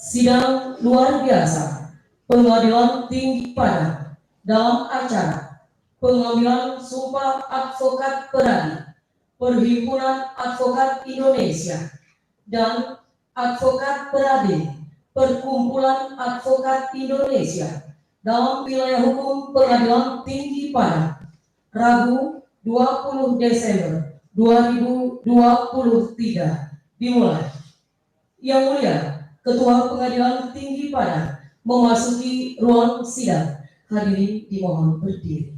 Sidang luar biasa Pengadilan Tinggi Padang dalam acara pengambilan sumpah advokat penadi Perhimpunan Advokat Indonesia dan Advokat Penadi Perkumpulan Advokat Indonesia dalam wilayah hukum Pengadilan Tinggi Padang, Rabu 20 Desember 2023 dimulai. Yang mulia Ketua Pengadilan Tinggi Padang memasuki ruang sidang. Hadirin dimohon berdiri.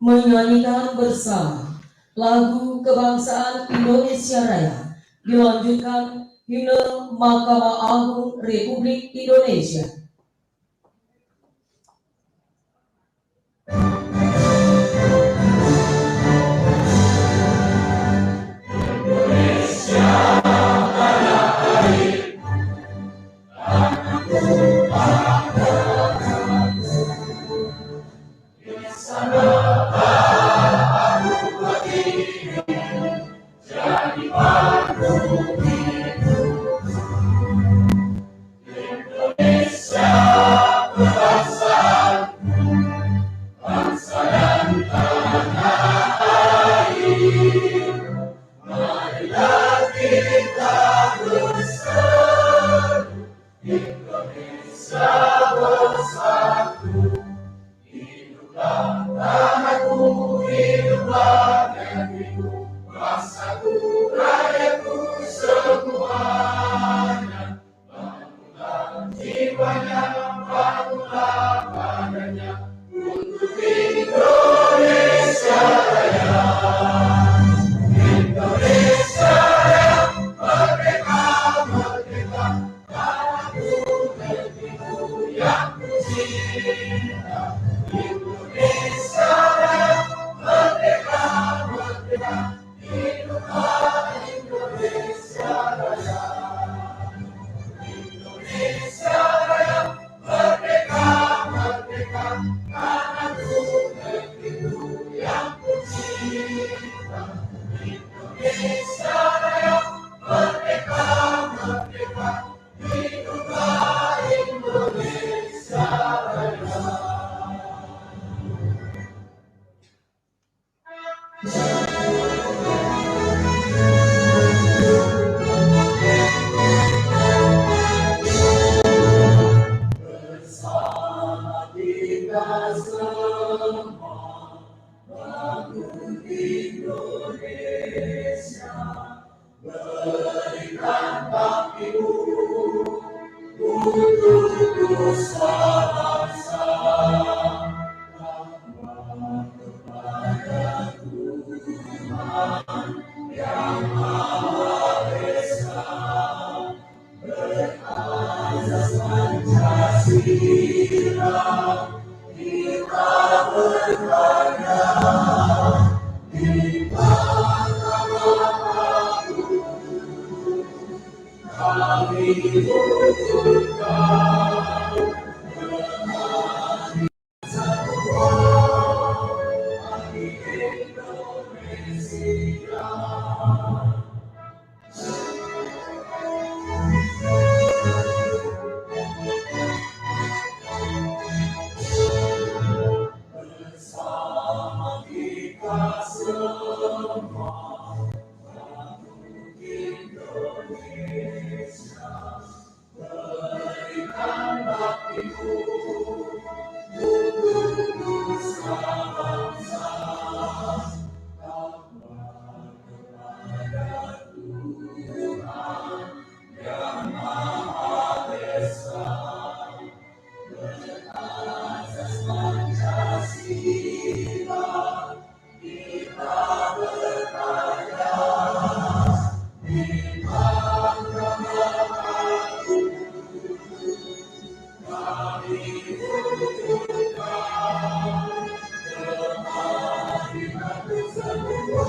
Menyanyikan bersama lagu kebangsaan Indonesia Raya, dilanjutkan himne Mahkamah Agung Republik Indonesia. Hadirin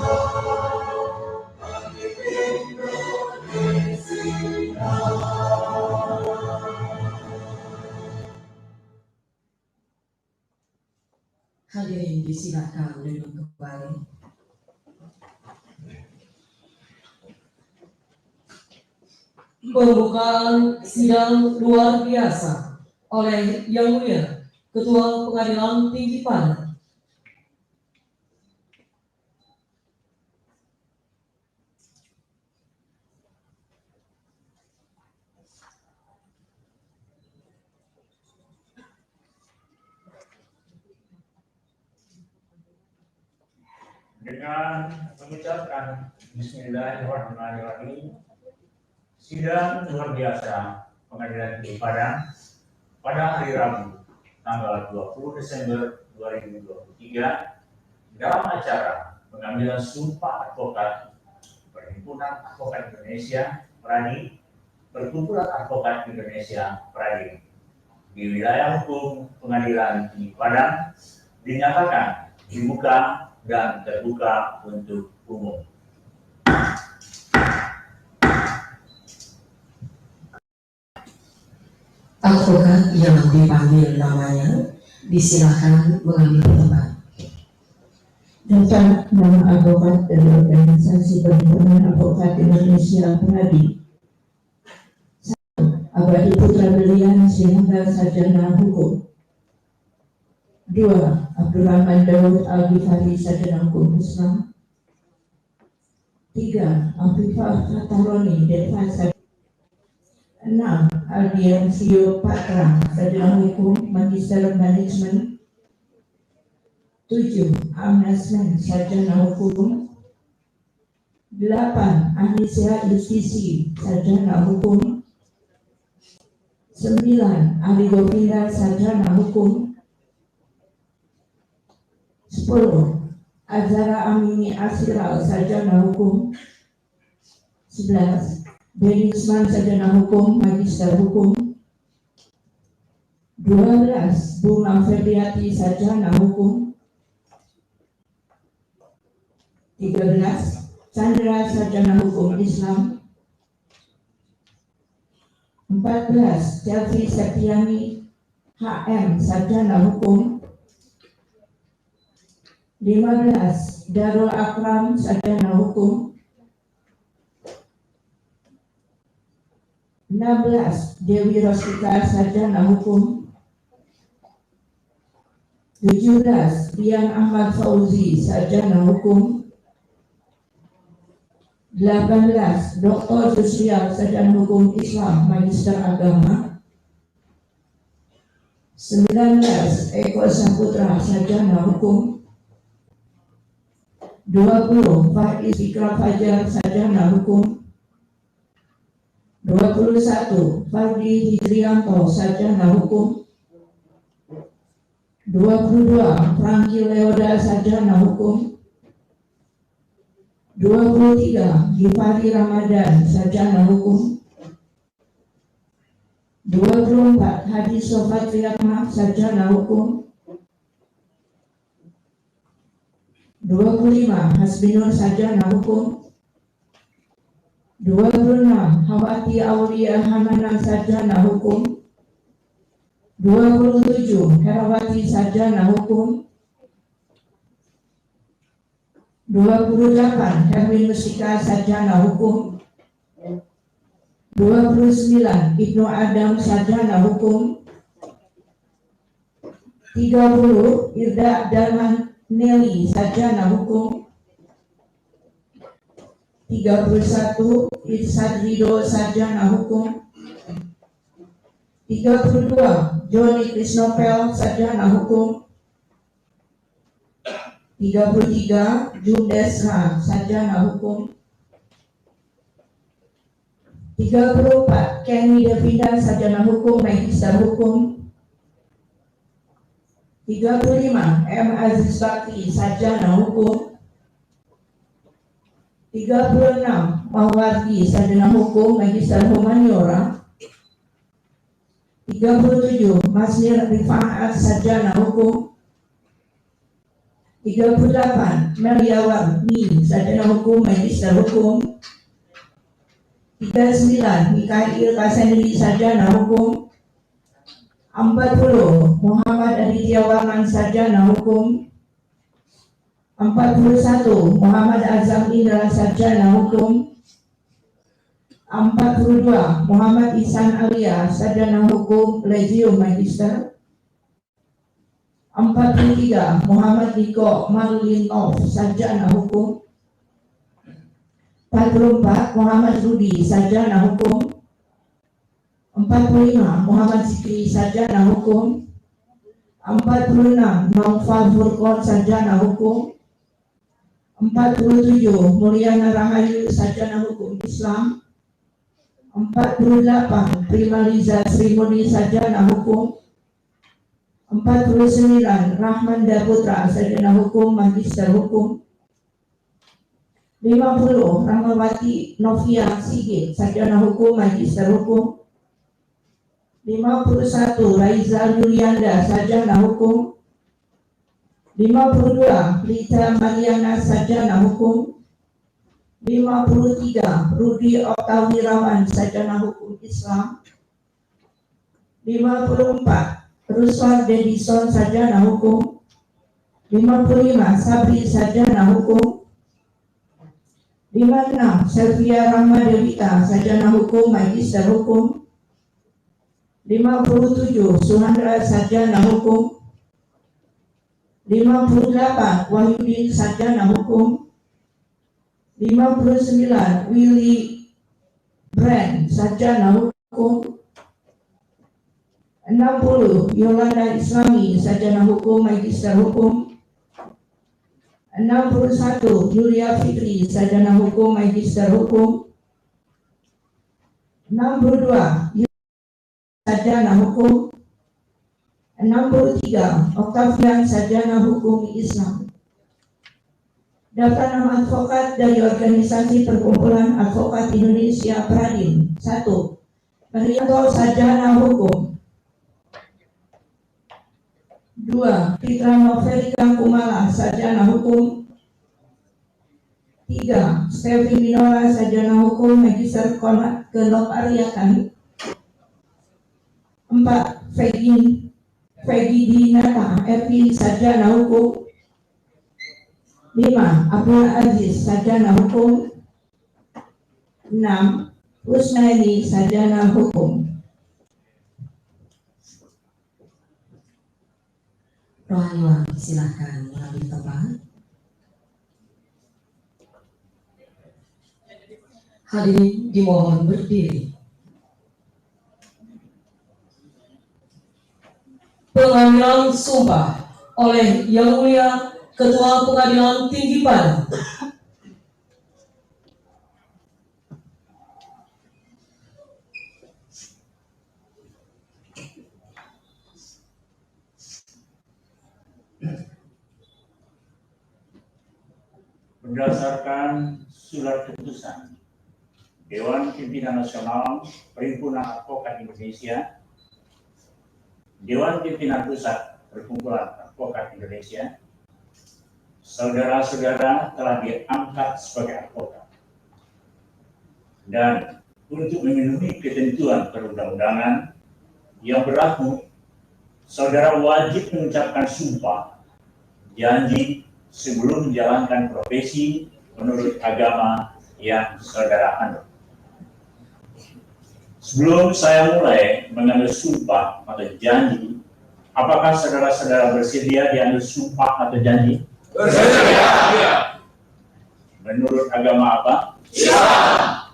disilakan duduk kembali. Pembukaan sidang luar biasa oleh Yang Mulia Ketua Pengadilan Tinggi Padang. Dengan mengucapkan Bismillahirrahmanirrahim, sidang luar biasa Pengadilan Tinggi Padang pada hari Rabu tanggal 20 Desember 2023 dalam acara pengambilan sumpah advokat Perhimpunan Advokat Indonesia PRADI, Perkumpulan Advokat Indonesia PRADI di wilayah hukum Pengadilan Tinggi Padang dinyatakan dibuka dan terbuka untuk umum. Advokat yang dipanggil namanya disilakan mengambil tempat. Daftar nama advokat dari Organisasi Perhimpunan Advokat Indonesia PRADI. 1. Abadi Putra Brilian Sehingga Sarjana Hukum. 2. Abdurrahman Daud Al-Ghifari Sarjana Hukum Islam. 3. Afifah Fataroni Delfa Sarjana. 6. Aldian Sio Patra Sarjana Hukum Magister Manajemen. 7. Amnasmen Sarjana Hukum. 8. Anisia Justisi Sarjana Hukum. 9. Ali Govinda Sarjana Hukum. 10. Azhara Amini Asiral Sarjana Hukum. 11. Beni Usman Sarjana Hukum Magister Hukum. 12. Bunga Ferdiati Sarjana Hukum. 13. Chandra Sarjana Hukum Islam. 14. Delvi Septiani HM Sarjana Hukum. 15. Darul Akram Sarjana Hukum. 16. Dewi Rostika Sarjana Hukum. 17. Dian Ahmad Fauzi Sarjana Hukum. 18. Dr. Yusrial Sarjana Hukum Islam Magister Agama. 19. Eko Saputra Sarjana Hukum. 20. Faiz Fikra Fajar Sarjana Hukum. 21. Fardi Hidrianto Sarjana Hukum. 22. Franky Leoda Sarjana Hukum. 23. Gifari Ramadan Sarjana Hukum. 24. Hadi Sofatriatma Sarjana Hukum. 25. Hasbinur Sarjana Hukum. 26. Hawati Aulia Hamana Sarjana Hukum. 27. Herawati Sarjana Hukum. 28. Herwin Mustika Sarjana Hukum. 29. Ibnu Adam Sarjana Hukum. 30. Irda Darman Nelly Sarjana Hukum. 31. Irsad Rido Sarjana Hukum. 32. Joni Krisnopel Sarjana Hukum. 33. Jumdesra Sarjana Hukum. 34. Kenny Devinda Sarjana Hukum Magister Hukum. 35. M. Aziz Bakti Sarjana Hukum. 36. Mawardi Sarjana Hukum Magister Humaniora. 37. Masnir Rifaat Sarjana Hukum. 38 Meliawarni, sarjana hukum, magister hukum. 39 Mikail Kasendri, sarjana hukum. 40 Muhammad Aditya Warman, sarjana hukum. 41 Muhammad Azam Indra, sarjana hukum. 42 Muhammad Ihsan Alia, sarjana hukum, legio magister. 43 Muhammad Niko Marlinov, sarjana hukum. 44 Muhammad Rudi, sarjana hukum. 45 Muhammad Zikri, sarjana hukum. 46 Naufal Furqon, sarjana hukum. 47 Mulyana Rahayu, sarjana hukum Islam. 48 Prima Liza Srimurni, sarjana hukum. 49 Rahman Daputra, sarjana hukum, magister hukum. 50 Rahmawati Novia Sigit, sarjana hukum, magister hukum. 51 Raizal Yulianda, sarjana hukum. 52 Rita Mariana, sarjana hukum. 53 Rudi Oktawirawan, sarjana hukum Islam. 54 Ruslan Dedison, sarjana hukum. 55 Sabri, sarjana hukum. 56 Selvia Rahma Devita, sarjana hukum, magister hukum. 57 Suhandra, sarjana hukum. 58 Wahyudin, sarjana hukum. 59 Willy Brand, sarjana hukum. 60 Yolanda Islami, sarjana hukum, magister hukum. 61 Yulia Fitri, sarjana hukum, magister hukum. 62 sarjana hukum. 63 Octavian, sarjana hukum Islam. Daftar nama advokat dari organisasi Perkumpulan Advokat Indonesia Pradin. 1 Marianto, sarjana hukum. 2 Fitra Novelika Kumala, sarjana hukum. 3 Stevi Minora, sarjana hukum, magister kenotariatan. 4 Fegi Dinata Erwin, sarjana hukum. 5 Abdul Aziz, sarjana hukum. 6 Husnaini, sarjana hukum. Rohaniwan, silakan mengambil tempat. Hadirin dimohon berdiri. Pengambilan sumpah oleh Yang Mulia Ketua Pengadilan Tinggi Padang. Berdasarkan surat keputusan Dewan Pimpinan Nasional Perhimpunan Advokat Indonesia, Dewan Pimpinan Pusat Perkumpulan Advokat Indonesia, saudara-saudara telah diangkat sebagai advokat. Dan untuk memenuhi ketentuan perundang-undangan yang berlaku, saudara wajib mengucapkan sumpah janji sebelum menjalankan profesi menurut agama yang saudara anut. Sebelum saya mulai mengambil sumpah atau janji, apakah saudara-saudara bersedia diambil sumpah atau janji? Bersedia. Menurut agama apa? Islam.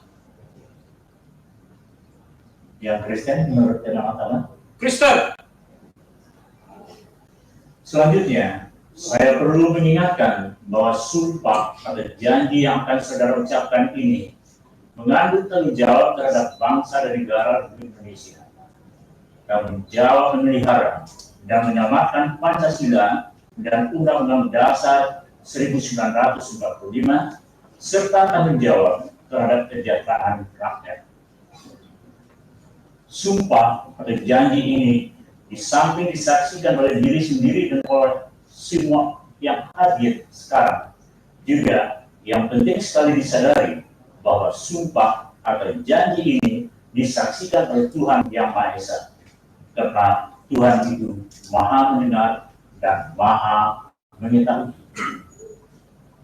Yang Kristen menurut agama apa? Kristen. Selanjutnya, saya perlu mengingatkan bahwa sumpah atau janji yang akan saudara ucapkan ini mengandung tanggung jawab terhadap bangsa dan negara Indonesia. Tanggung jawab memelihara dan menyelamatkan Pancasila dan Undang-Undang Dasar 1945 serta tanggung jawab terhadap kesejahteraan rakyat. Sumpah atau janji ini di samping disaksikan oleh diri sendiri dan oleh semua yang hadir sekarang. Juga yang penting sekali disadari bahwa sumpah atau janji ini disaksikan oleh Tuhan Yang Maha Esa. Karena Tuhan itu Maha mendengar dan Maha mengetahui.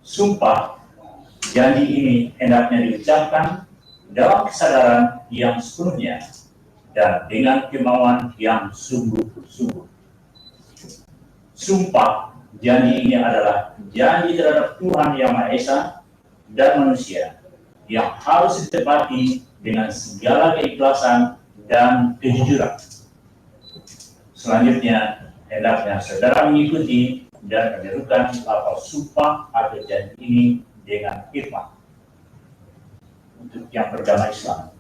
Sumpah janji ini hendaknya diucapkan dalam kesadaran yang sepenuhnya dan dengan kemauan yang sungguh-sungguh. Sumpah janji ini adalah janji terhadap Tuhan Yang Maha Esa dan manusia yang harus ditepati dengan segala keikhlasan dan kejujuran. Selanjutnya, hendaknya saudara mengikuti dan menirukan lafaz sumpah atau janji ini dengan firman. Untuk yang beragama Islam,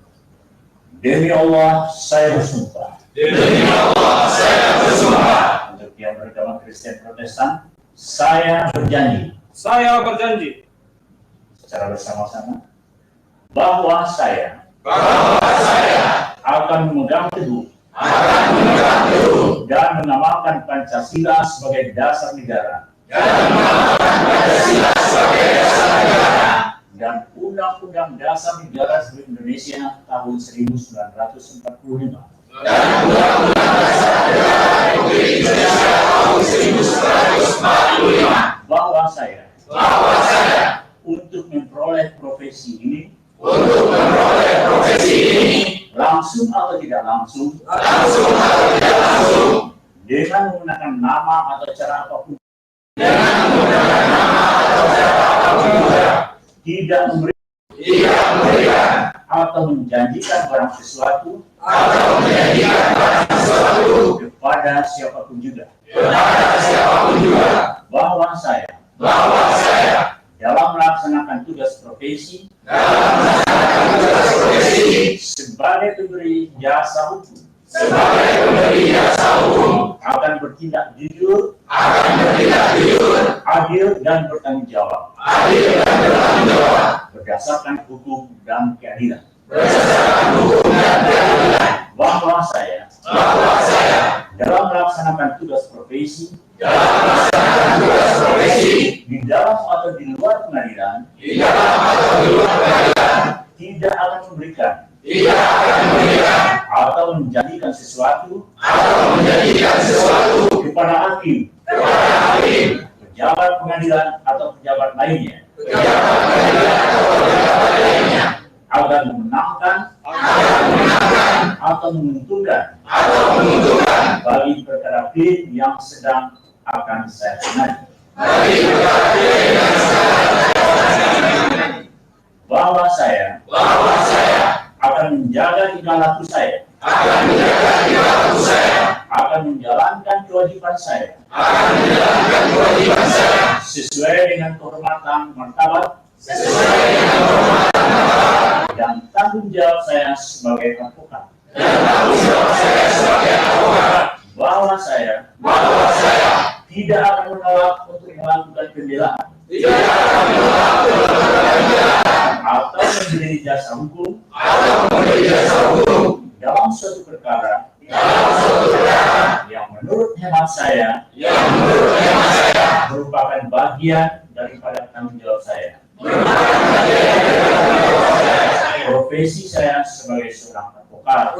demi Allah saya bersumpah. Demi Allah saya bersumpah. Untuk yang beragama Kristen Protestan, saya berjanji. Saya berjanji Secara bersama-sama bahwa saya akan memegang teguh dan mengamalkan Pancasila sebagai dasar negara dan Undang-Undang Dasar Negara Republik Indonesia tahun 1945 bahwa saya untuk memperoleh profesi ini langsung atau tidak langsung dengan menggunakan nama atau cara apapun tidak memberikan atau menjanjikan barang sesuatu kepada siapapun juga bahwa saya dalam melaksanakan tugas profesi sebagai pemberi jasa hukum akan bertindak jujur, adil dan bertanggung jawab berdasarkan hukum dan keadilan. Bahwa saya dalam melaksanakan tugas profesi di dalam atau di luar pengadilan tidak akan memberikan atau menjanjikan sesuatu kepada hakim, pejabat pengadilan atau pejabat lainnya agar memenangkan atau menguntungkan bagi perkara pidana yang sedang akan saya tangani. Bahwa saya akan menjaga tingkah laku saya, akan menjalankan kewajiban saya sesuai dengan kehormatan martabat dan tanggung jawab saya sebagai advokat. Bahwa saya tidak akan menolak untuk melakukan pembelaan atau memberi jasa hukum dalam suatu perkara yang menurut hemat saya merupakan bagian daripada tanggung jawab saya. Profesi saya sebagai seorang advokat.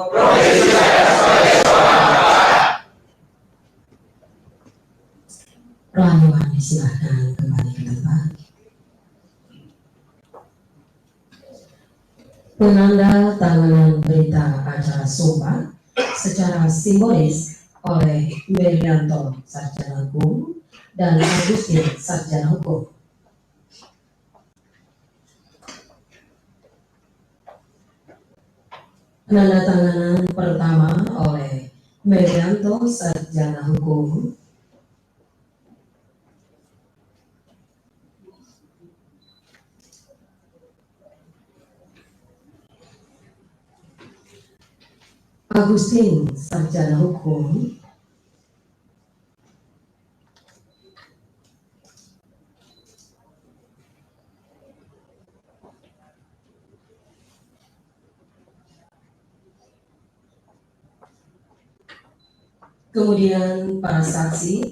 Rohaniwan disilahkan kembali ke tempat. Penanda tanganan berita acara sumpah secara simbolis oleh Merianto Sarjana Hukum dan Agustin Sarjana Hukum. Penandatanganan pertama oleh Merianto Sarjana Hukum, Agustin Sarjana Hukum, kemudian para saksi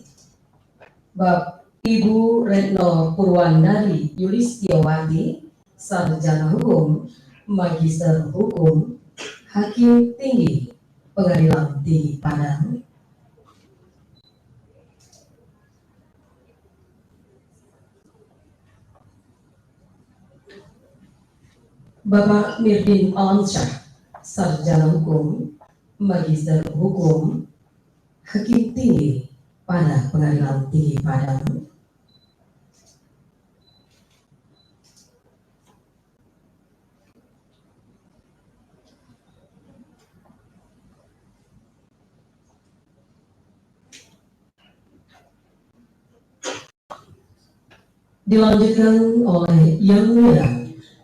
Ibu Retno Purwandari Yulistiawati, Sarjana Hukum, Magister Hukum, Hakim Tinggi Pengadilan Tinggi Padang. Bapak Mirdin Alamsyah, Sarjana Hukum, Magister Hukum, Hakim Tinggi pada Pengadilan Tinggi Padang. Dilanjutkan oleh Yang Mulia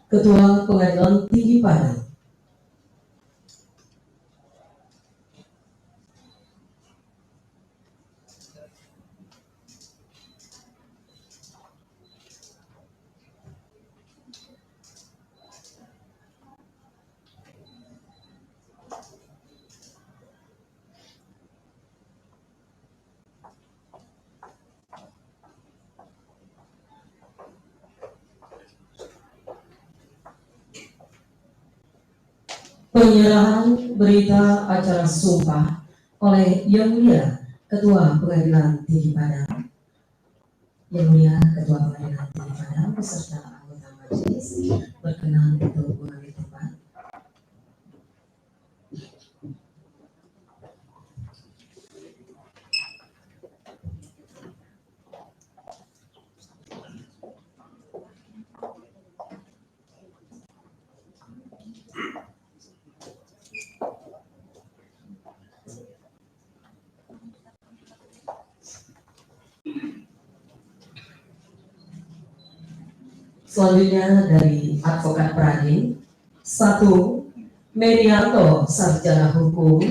Ketua Pengadilan Tinggi Padang. Penyerahan berita acara sumpah oleh Yang Mulia Ketua Pengadilan Tinggi Padang. Yang Mulia Ketua Pengadilan Tinggi Padang beserta anggota majelis berkenan untuk mengambil tempat. Selanjutnya dari Advokat Pradin, 1. Merianto, Sarjana Hukum.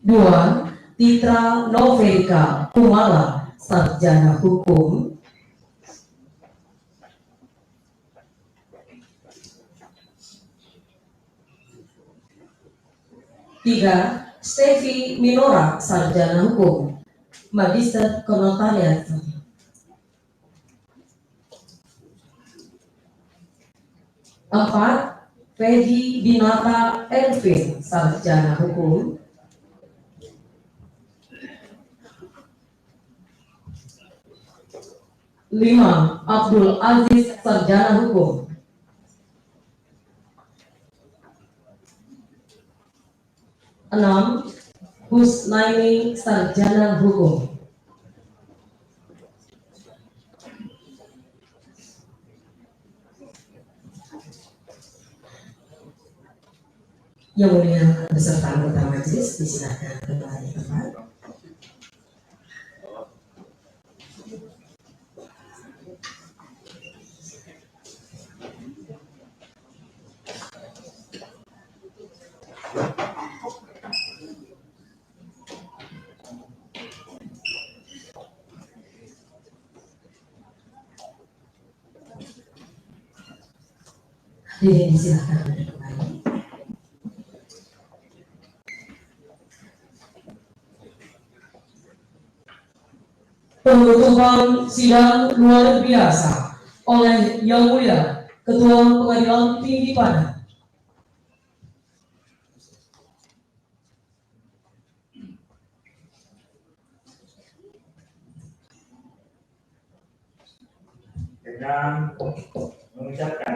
2. Titra Novelika Kumala, Sarjana Hukum. 3. Stevi Minora, Sarjana Hukum, Magister Konotariat. 4. Peggy Dinata Elvin, Sarjana Hukum. 5. Abdul Aziz, Sarjana Hukum. 6. Husnaini, Sarjana Hukum. 7. Yang Mulia beserta anggota majelis disilakan kembali ke tempat. Hadirin disilakan kembali. Penutupan sidang luar biasa oleh Yang Mulia Ketua Pengadilan Tinggi Padang. Dengan mengucapkan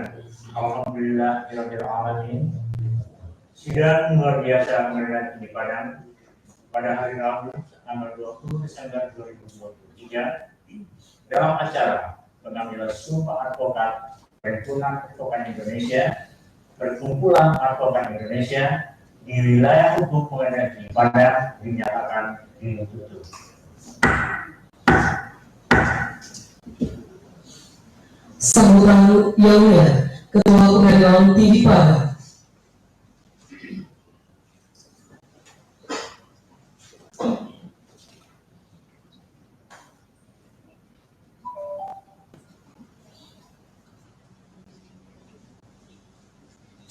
Alhamdulillahirabbil alamin, sidang luar biasa Pengadilan Tinggi Padang pada hari Rabu tanggal 20 Desember 2023 dalam acara pengambilan sumpah advokat Perhimpunan Advokat Indonesia, Perkumpulan Advokat Indonesia di wilayah hukum Pengadilan Tinggi Padang dinyatakan ditutup. Sambutan Yang Mulia Ketua Pengadilan Tinggi Padang.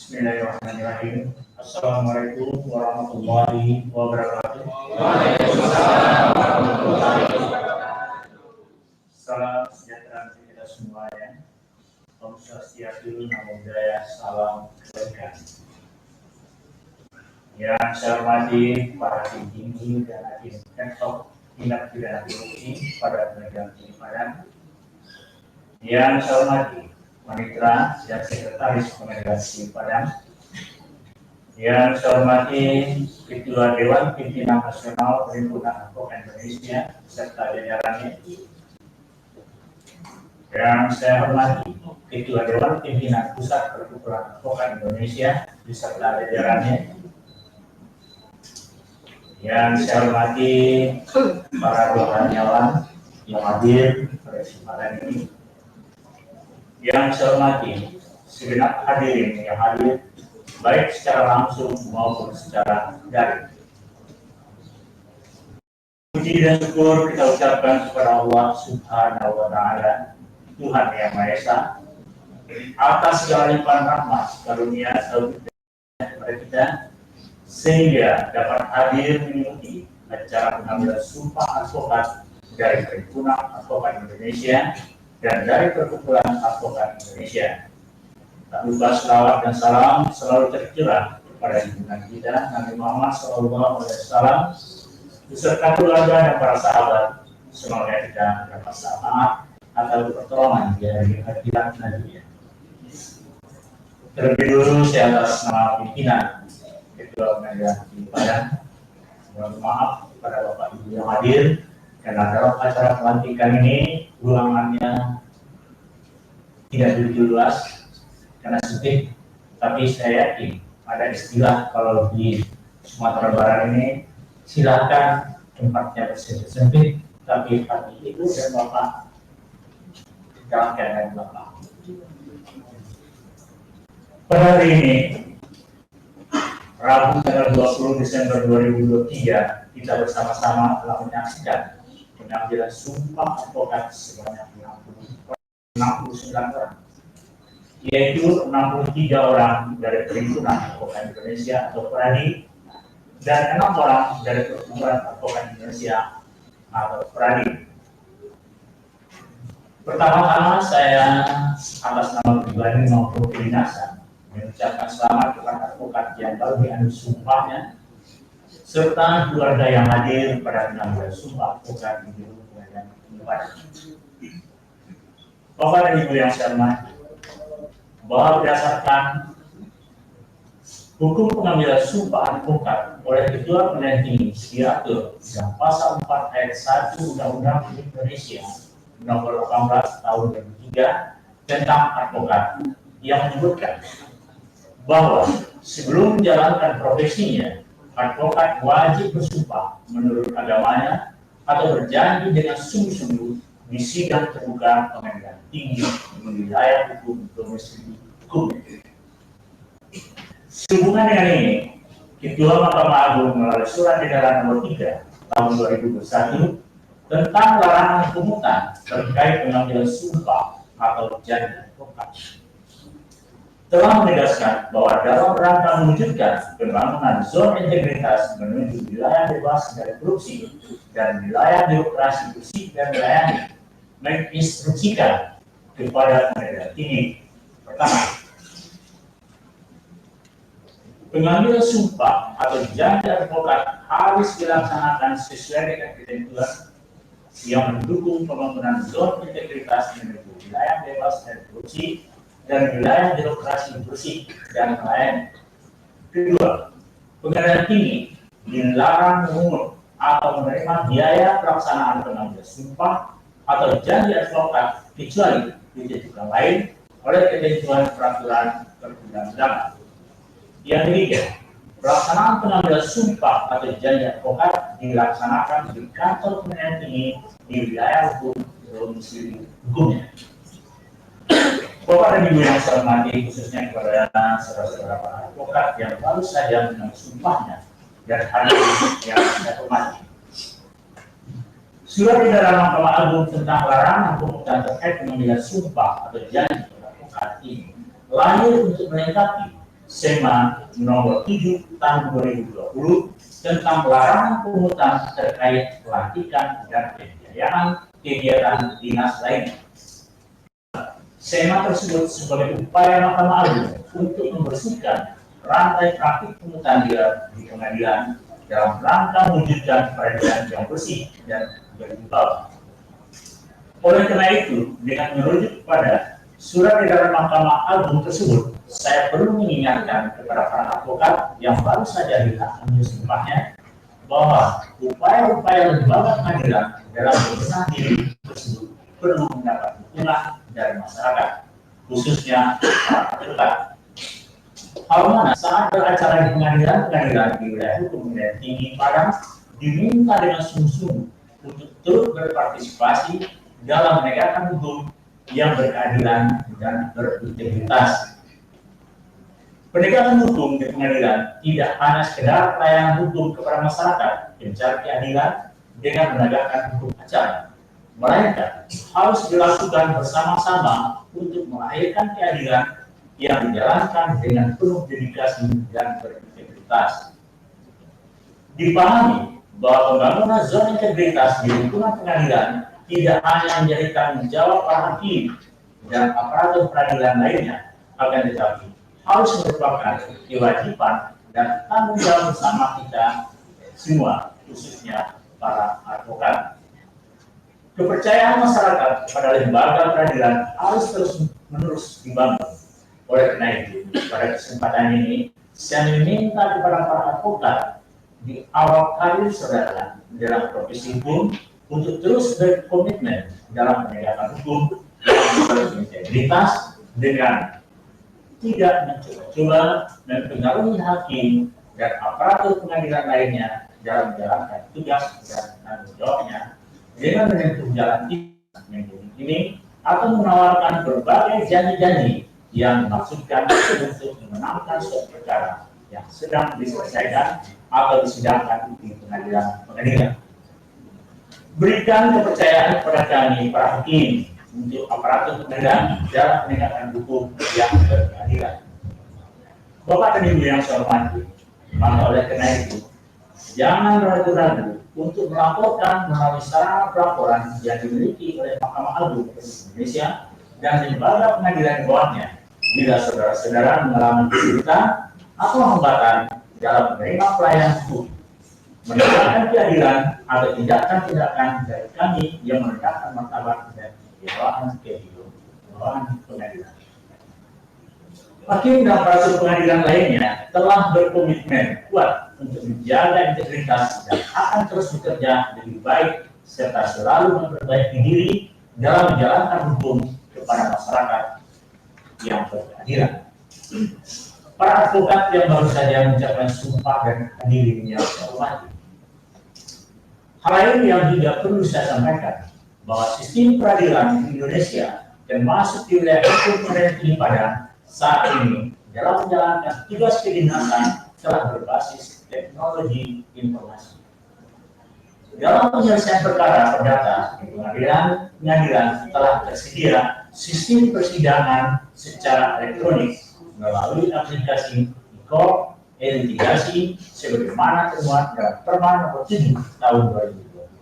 Bismillahirrahmanirrahim. Assalamualaikum warahmatullahi wabarakatuh. Salam sejahtera untuk kita semuanya. Om Swastiastu, Namo Buddhaya, salam kebajikan. Yang saya hormati para hakim tinggi dan hakim ad-hoc tindak pidana korupsi pada penegak tinggi Padang. Yang saya hormati Panitera dan Sekretaris Pengadilan Tinggi Padang. Yang saya hormati Ketua Dewan Pimpinan Nasional Perhimpunan Advokat Indonesia serta jajarannya. Yang saya hormati Ketua Dewan Pimpinan Pusat Perkumpulan Advokat Indonesia beserta jajarannya. Yang saya hormati para rohaniawan yang hadir pada kesempatan ini. Yang saya hormati segenap hadirin yang hadir baik secara langsung maupun secara daring. Puji dan syukur kita ucapkan kepada Allah Subhanahu wa Ta'ala, Tuhan Yang Maha Esa, atas segala limpahan rahmat karunia kepada kita, sehingga dapat hadir mengikuti acara pengambilan sumpah advokat dari Perhimpunan Advokat Indonesia dan dari Perkumpulan Advokat Indonesia. Tak lupa selawat dan salam selalu tercurah kepada junjungan kita Nabi Muhammad SAW beserta keluarga dan para sahabat. Semoga kita mendapat syafaat atau pertolongan dari akhirat nantinya. Terlebih dulu saya atas nama pimpinan Ketua Pengadilan Tinggi Padang mohon maaf kepada Bapak Ibu yang hadir karena dalam acara pelantikan ini ruangannya tidak begitu luas karena sempit, tapi saya yakin ada istilah kalau di Sumatera Barat ini silakan tempatnya sempit, tapi hati Ibu dan Bapak dalam keadaan Bapak. Pada hari ini, Rabu tanggal 20 Desember 2023, kita bersama-sama telah menyaksikan pengambilan sumpah advokat sebanyak 69 orang, yaitu 63 orang dari Perhimpunan Advokat Indonesia atau PERADI dan 6 orang dari Perkumpulan Advokat Indonesia atau PERADI. Pertama-tama saya atas nama pribadi maupun kedinasan mengucapkan selamat kepada advokat yang baru diambil sumpahnya serta keluarga yang hadir pada pengambilan sumpah advokat di Gedung Pengadilan Tinggi Padang. Bapak dan Ibu yang saya hormati, bahwa berdasarkan hukum pengambilan sumpah advokat oleh Ketua Pengadilan Tinggi diatur dalam Pasal 4 Ayat 1 Undang-Undang Indonesia Nomor 18 Tahun 2003 tentang advokat yang menyebutkan bahwa sebelum menjalankan profesinya, advokat wajib bersumpah menurut agamanya atau berjanji dengan sungguh-sungguh di sidang terbuka Pengadilan Tinggi di wilayah hukum domisili hukum. Sehubungan dengan ini, Ketua Mahkamah Agung melalui Surat Edaran Nomor 3 Tahun 2021 tentang larangan pungutan terkait pengambilan sumpah atau janji advokat telah menegaskan bahwa dalam rangka mewujudkan pembangunan zona integritas menuju wilayah bebas dari korupsi dan wilayah birokrasi bersih dan melayani, menginstruksikan kepada Pengadilan Tinggi. Pertama, pengambilan sumpah atau janji advokat harus dilaksanakan sesuai dengan ketentuan yang mendukung pembangunan zona integritas menuju wilayah bebas dari korupsi dan wilayah birokrasi bersih dan melayani. Kedua, Pengadilan Tinggi dilarang memungut atau menerima biaya pelaksanaan pengambilan sumpah atau janji advokat kecuali ditentukan lain oleh ketentuan peraturan perundang-undangan. Yang ketiga, pelaksanaan pengambilan sumpah atau janji advokat dilaksanakan di kantor Pengadilan Tinggi di wilayah hukum domisili hukumnya. Bapak dan Ibu yang saya hormati, khususnya kepada saudara-saudara para advokat yang baru saja mengambil sumpahnya dan hadirin yang saya hormati. Surat Edaran Mahkamah Agung tentang larangan pungutan terkait pengambilan sumpah atau janji advokat ini lahir untuk melengkapi SEMA nomor 7 tahun 2020 tentang larangan pungutan terkait pelantikan dan pembiayaan kegiatan dinas lainnya. SEMA tersebut sebagai upaya Mahkamah Agung untuk membersihkan rantai praktik pungutan liar di pengadilan dalam rangka mewujudkan peradilan yang bersih dan berimbang. Oleh karena itu, dengan merujuk kepada surat edaran Mahkamah Agung tersebut, saya perlu mengingatkan kepada para advokat yang baru saja dilakukan sumpahnya bahwa upaya-upaya lembaga pengadilan dalam membenah diri tersebut perlu mendapat dukungan dari masyarakat, khususnya para advokat. Hal mana saat beracara di pengadilan di wilayah hukum dan tinggi Padang diminta dengan sungguh-sungguh untuk turut berpartisipasi dalam menegakkan hukum yang berkeadilan dan berintegritas. Penegakan hukum di pengadilan tidak hanya sekedar pelayanan hukum kepada masyarakat pencari keadilan dengan menegakkan hukum acara, melainkan harus dilakukan bersama-sama untuk melahirkan keadilan yang dijalankan dengan penuh dedikasi dan berintegritas. Dipahami bahwa pembangunan zona integritas di lingkungan pengadilan tidak hanya menjadi tanggung jawab para hakim dan aparatur peradilan lainnya, akan tetapi harus merupakan kewajiban dan tanggung jawab bersama kita semua, khususnya para advokat. Kepercayaan masyarakat kepada lembaga peradilan harus terus-menerus dibangun. Oleh karena itu, pada kesempatan ini, saya meminta kepada para advokat di awal karir saudara dalam profesi hukum untuk terus berkomitmen dalam penegakan hukum yang berintegritas dengan tidak mencoba-coba mempengaruhi hakim dan aparatur pengadilan lainnya dalam menjalankan tugas dan tanggung jawabnya dengan menempuh jalan ini atau menawarkan berbagai janji-janji yang dimaksudkan untuk memenangkan suatu perkara yang sedang diselesaikan atau disidangkan di pengadilan. Berikan kepercayaan kepada kami para hakim untuk aparatur pengadilan dalam penegakan hukum yang berkeadilan. Bapak dan Ibu yang saya hormati, maka oleh karena itu jangan ragu-ragu untuk melaporkan melalui sarana pelaporan yang dimiliki oleh Mahkamah Agung Indonesia dan lembaga pengadilan di bawahnya bila saudara-saudara mengalami kesulitan atau hambatan dalam menerima pelayanan hukum, menegakkan keadilan atau tindakan-tindakan dari kami yang menegakkan martabat dan kewibawaan pengadilan. Hakim dan aparatur pengadilan lainnya telah berkomitmen kuat untuk menjaga integritas dan akan terus bekerja lebih baik serta selalu memperbaiki diri dalam menjalankan hukum kepada masyarakat yang berkeadilan. Para advokat yang baru saja mengucapkan sumpah dan dirinya saya hormati. Hal lain yang juga perlu saya sampaikan bahwa sistem peradilan di Indonesia termasuk di wilayah hukum pengadilan tinggi Padang saat ini dalam menjalankan tugas kedinasan telah berbasis teknologi informasi. Dalam penyelesaian perkara perdata di pengadilan telah tersedia sistem persidangan secara elektronik melalui aplikasi e-court e-litigasi sebagaimana termuat dalam Perma nomor 7 tahun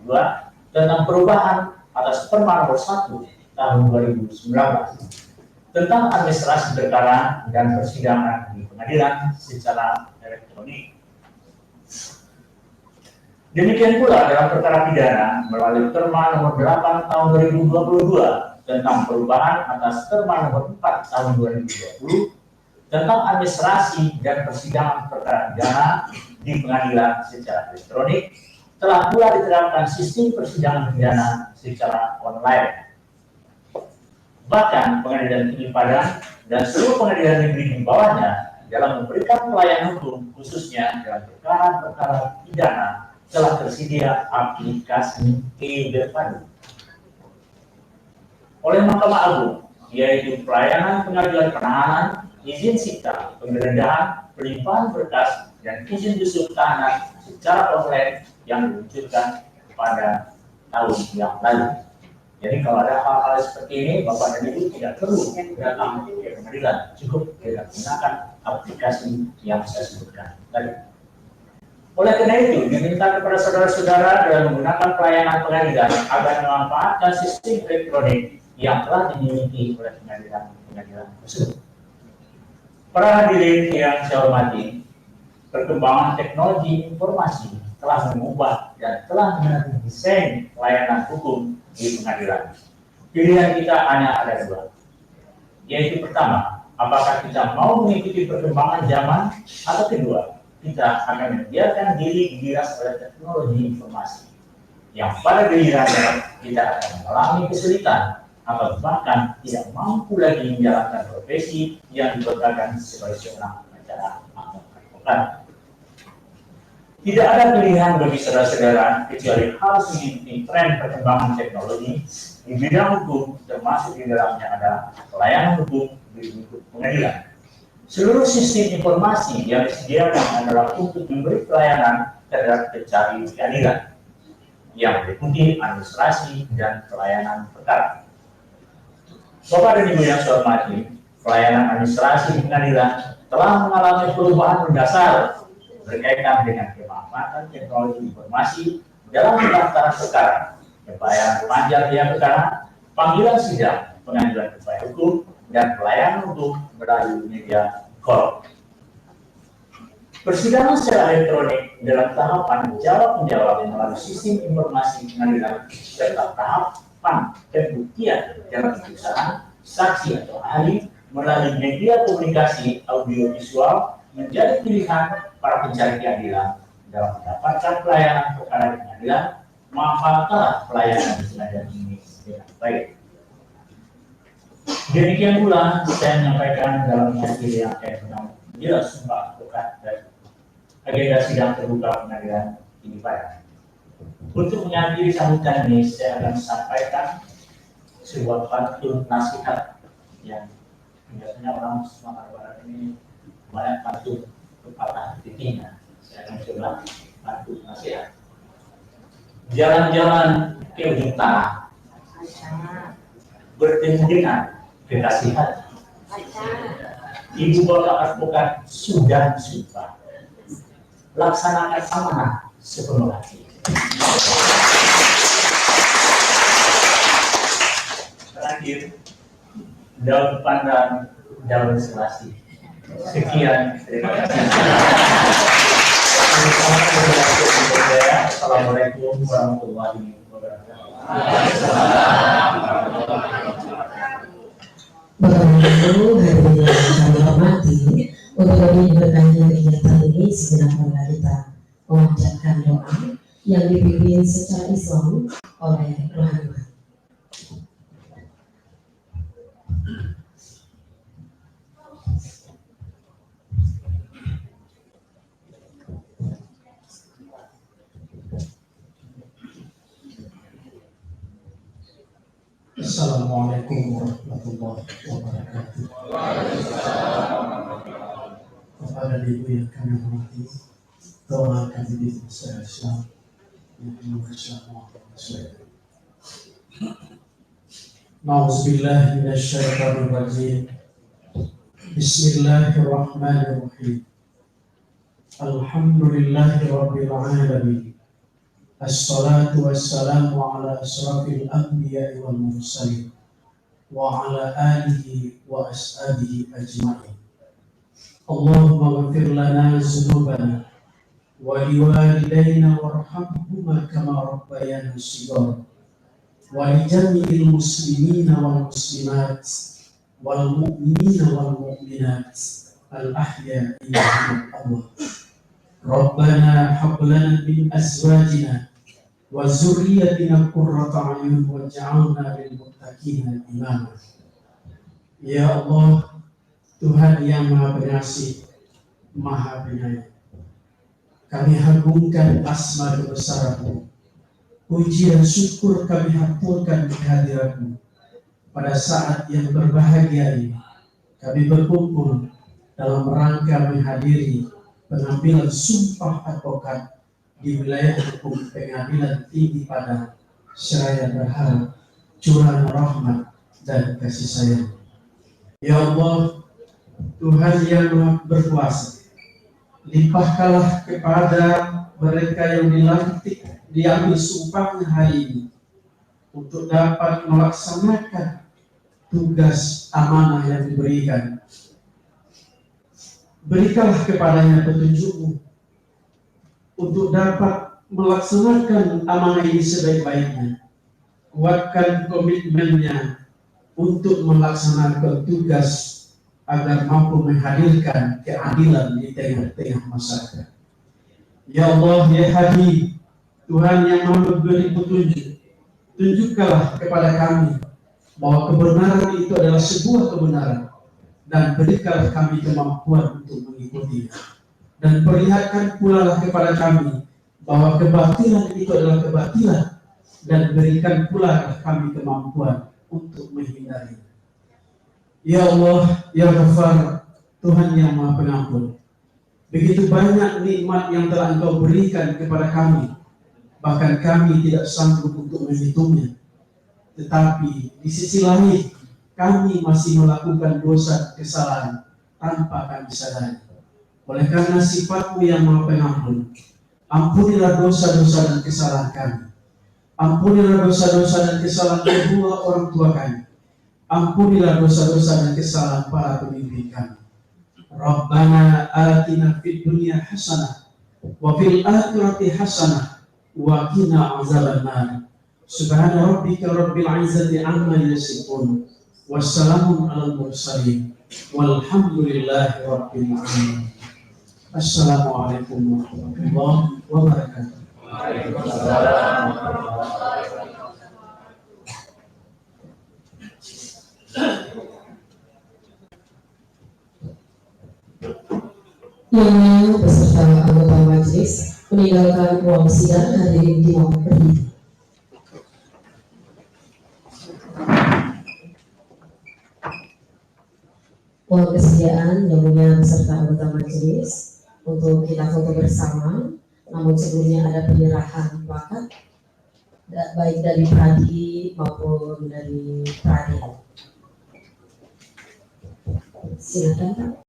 2022 tentang perubahan atas Perma nomor 1 tahun 2019 tentang administrasi perkara dan persidangan di pengadilan secara elektronik. Demikian pula dalam perkara pidana melalui Perma nomor 8 tahun 2022 tentang perubahan atas Perma nomor 4 tahun 2020 tentang administrasi dan persidangan perkara pidana di pengadilan secara elektronik telah pula diterapkan sistem persidangan pidana secara online. Bahkan pengadilan tinggi Padang dan seluruh pengadilan negeri di bawahnya dalam memberikan pelayanan hukum khususnya dalam perkara-perkara pidana telah tersedia aplikasi e-Berpadu oleh Mahkamah Agung, yaitu pelayanan pengadilan penahanan, izin sita, penggeledahan, pelimpahan berkas, dan izin busuk tahanan secara online yang diluncurkan pada tahun yang lalu. Jadi kalau ada hal-hal seperti ini, Bapak dan Ibu tidak perlu datang ke pengadilan, cukup kita gunakan aplikasi yang saya sebutkan tadi. Oleh karena itu, diminta kepada saudara-saudara dalam menggunakan pelayanan pengadilan agar memanfaatkan sistem elektronik yang telah dimiliki oleh pengadilan tersebut. Para hadirin yang saya hormati, perkembangan teknologi informasi telah mengubah dan telah mendesain pelayanan hukum di pengadilan. Pilihan kita hanya ada dua, yaitu pertama, apakah kita mau mengikuti perkembangan zaman, atau kedua, kita akan membiarkan diri digiras oleh teknologi informasi yang pada gilirannya kita akan mengalami kesulitan atau bahkan tidak mampu lagi menjalankan profesi yang diperlukan sebagai seorang pengacara atau advokat. Tidak ada pilihan bagi saudara-saudara kecuali harus mengikuti tren perkembangan teknologi di bidang hukum, termasuk di dalamnya ada pelayanan hukum di lingkup pengadilan. Seluruh sistem informasi yang disediakan adalah untuk memberi pelayanan terhadap pencari keadilan yang meliputi administrasi dan pelayanan perkara. Bapak dan Ibu yang saya hormati, pelayanan administrasi pengadilan telah mengalami perubahan mendasar berkaitan dengan pemanfaatan teknologi informasi dalam pendaftaran perkara, pembayaran pemanjat biaya perkara, panggilan sidang, pengadilan upaya hukum, dan pelayanan hukum melalui media call. Persidangan secara elektronik dalam tahapan jawab-menjawab melalui sistem informasi pengadilan serta tahapan pembuktian dalam pemeriksaan saksi atau ahli melalui media komunikasi audiovisual menjadi pilihan para pencari keadilan dalam mendapatkan pelayanan perkara di pengadilan. Manfaatkan pelayanan di pengadilan ini dengan baik. Demikian pula saya menyampaikan dalam materi yang tentang jelas sumpah advokat dan agenda sidang terbuka pengadilan tinggi pidana. Untuk mengakhiri sambutan ini, saya akan sampaikan sebuah pantun nasihat yang biasanya orang Sumatera Barat ini banyak pantun pepatah titiknya. Saya akan coba pantun nasihat. Jalan-jalan ke ujung tanah, bertemu dengan kekasih hati. Ibu bapak advokat sudah bersumpah, laksanakan amanah sepenuh hati. Terakhir, daun pandan, daun selasi. Sekian, terima kasih. Assalamualaikum warahmatullahi wabarakatuh. Bapak Ibu hadirin yang kami hormati, untuk lebih berlanjut kegiatan ini segera kita memanjatkan doa yang dipimpin secara Islam oleh rohani. Assalamualaikum warahmatullahi wabarakatuh. Kepada ibu yang kami hormati, doa kami di Masyarakat Islam yang dimuliakan Allah. Nauzubillahi minasyaitonir rajim. Bismillahirrahmanirrahim. Alhamdulillahi rabbil alamin. Assalatu wassalamu ala asrafil anbiya'i wal mursalin wa ala alihi wa ashabihi ajma'in. Allahumma ghfir lana dzunubana wa liwalidayna warhamhuma kama rabbayana shighara wa li jami'il muslimina wal muslimat wal mu'minina wal mu'minat al ahya'i minhum amwat. Rabbana hab lana min azwajina wa dzurriyyatina qurrata a'yun waj'alna lil muttaqina imama. Ya Allah, Tuhan yang Maha Pengasih, Maha Penyayang, kami agungkan asma besar-Mu. Puji dan syukur kami haturkan di hadirat-Mu. Pada saat yang berbahagia ini, kami berkumpul dalam rangka menghadiri pengambilan sumpah advokat di wilayah hukum pengadilan tinggi Padang. Seraya berharap curahan rahmat dan kasih sayang. Ya Allah, Tuhan yang Maha Berkuasa, limpahkanlah kepada mereka yang dilantik, diambil sumpahnya hari ini untuk dapat melaksanakan tugas amanah yang diberikan. Berikanlah kepadanya petunjuk-Mu untuk dapat melaksanakan amanah ini sebaik-baiknya. Kuatkan komitmennya untuk melaksanakan tugas agar mampu menghadirkan keadilan di tengah-tengah masyarakat. Ya Allah, ya Hadi, Tuhan yang Maha memberi petunjuk, tunjukkanlah kepada kami bahwa kebenaran itu adalah sebuah kebenaran, dan berikanlah kami kemampuan untuk mengikutinya. Dan perlihatkan pula kepada kami bahwa kebatilan itu adalah kebatilan, dan berikan pula kami kemampuan untuk menghindari. Ya Allah, ya Ghafar, Tuhan yang Maha Pengampun, begitu banyak nikmat yang telah Engkau berikan kepada kami, bahkan kami tidak sanggup untuk menghitungnya. Tetapi di sisi lain, kami masih melakukan dosa kesalahan tanpa kami sadari. Oleh karena sifat-Mu yang Maha Pengampun, ampunilah dosa-dosa dan kesalahan kami. Ampunilah dosa-dosa dan kesalahan kedua orang tua kami. Ampunilah dosa-dosa dan kesalahan para pemimpin kami. Rabbana atina fid dunya hasanah wa fil akhirati hasanah wa qina azabannar. Subhana rabbika rabbil izzati amma yasifun. Wassalamun alal mursalin. Walhamdulillahi rabbil alamin. Assalamualaikum warahmatullahi wabarakatuh. Yang beserta anggota majelis meninggalkan ruang sidang, hadirin dimohon berdiri. Mohon kesediaan yang mulia beserta anggota majelis untuk kita foto bersama. Namun sebelumnya ada penyerahan plakat baik dari Pradi maupun dari Pradi. Silakan Pak.